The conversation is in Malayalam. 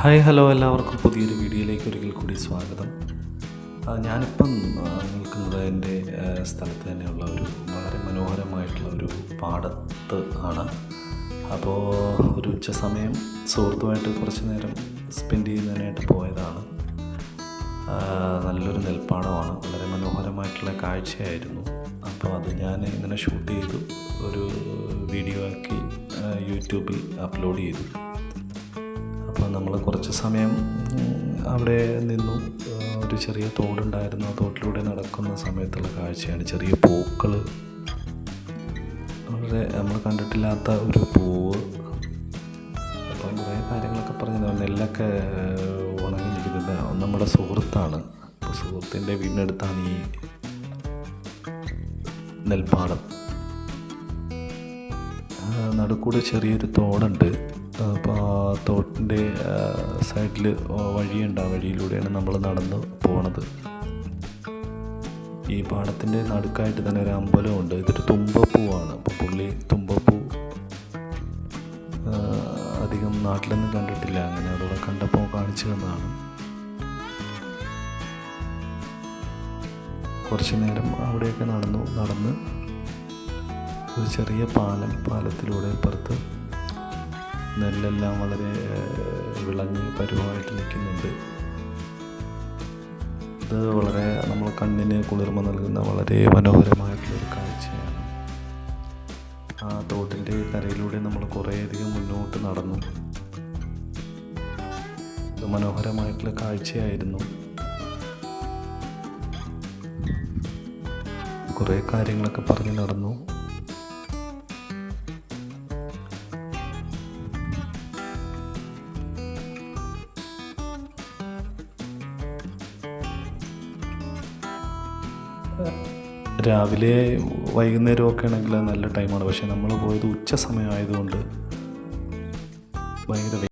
ഹായ് ഹലോ എല്ലാവർക്കും പുതിയൊരു വീഡിയോയിലേക്ക് ഒരിക്കൽ കൂടി സ്വാഗതം. ഞാനിപ്പം നിൽക്കുന്നത് എൻ്റെ സ്ഥലത്ത് തന്നെയുള്ള ഒരു വളരെ മനോഹരമായിട്ടുള്ള ഒരു പാടത്ത് ആണ്. അപ്പോൾ ഒരു ഉച്ച സമയം സുഹൃത്തുമായിട്ട് കുറച്ച് നേരം സ്പെൻഡ് ചെയ്യുന്നതിനായിട്ട് പോയതാണ്. നല്ലൊരു നെൽപ്പാടമാണ്, വളരെ മനോഹരമായിട്ടുള്ള കാഴ്ചയായിരുന്നു. അപ്പോൾ അത് ഞാൻ ഇങ്ങനെ ഷൂട്ട് ചെയ്തു ഒരു വീഡിയോ ആക്കി യൂട്യൂബിൽ അപ്ലോഡ് ചെയ്തു. അപ്പോൾ നമ്മൾ കുറച്ച് സമയം അവിടെ നിന്നു. ഒരു ചെറിയ തോടുണ്ടായിരുന്നു, ആ തോട്ടിലൂടെ നടക്കുന്ന സമയത്തുള്ള കാഴ്ചയാണ്. ചെറിയ പൂക്കൾ, വളരെ നമ്മൾ കണ്ടിട്ടില്ലാത്ത ഒരു പൂവ്. അപ്പം കുറേ കാര്യങ്ങളൊക്കെ പറഞ്ഞു. നെല്ലൊക്കെ ഉണങ്ങി നിൽക്കുന്നത് നമ്മുടെ സുഹൃത്താണ്. അപ്പോൾ സുഹൃത്തിൻ്റെ വീടിനടുത്താണ് ഈ നെൽപ്പാടം. നടുക്കൂടെ ചെറിയൊരു തോടുണ്ട്. അപ്പോൾ ആ തോട്ടിൻ്റെ സൈഡിൽ വഴിയുണ്ട്. ആ വഴിയിലൂടെയാണ് നമ്മൾ നടന്ന് പോണത്. ഈ പാടത്തിൻ്റെ നടുക്കായിട്ട് തന്നെ ഒരു അമ്പലമുണ്ട്. ഇതൊരു തുമ്പപ്പൂവാണ്. അപ്പോൾ പുള്ളി തുമ്പപ്പൂ അധികം നാട്ടിലൊന്നും കണ്ടിട്ടില്ല, അങ്ങനെ അതോടെ കണ്ടപ്പോൾ കാണിച്ചു തന്നതാണ്. കുറച്ച് നേരം അവിടെയൊക്കെ നടന്ന് ഒരു ചെറിയ പാലത്തിലൂടെ ഇപ്പുറത്ത് നെല്ലെല്ലാം വളരെ വിളഞ്ഞ് പരുവമായിട്ട് നിൽക്കുന്നുണ്ട്. ഇത് വളരെ നമ്മൾ കണ്ണിന് കുളിർമ നൽകുന്ന വളരെ മനോഹരമായിട്ടുള്ളൊരു കാഴ്ചയാണ്. ആ തോട്ടിൻ്റെ കരയിലൂടെ നമ്മൾ കുറേയധികം മുന്നോട്ട് നടന്നു. ഇത് മനോഹരമായിട്ടുള്ള കാഴ്ചയായിരുന്നു. കുറേ കാര്യങ്ങളൊക്കെ പറഞ്ഞ് നടന്നു. രാവിലെ വൈകുന്നേരമൊക്കെ ആണെങ്കിൽ നല്ല ടൈമാണ്. പക്ഷേ നമ്മൾ പോയത് ഉച്ച സമയമായതുകൊണ്ട് ഭയങ്കര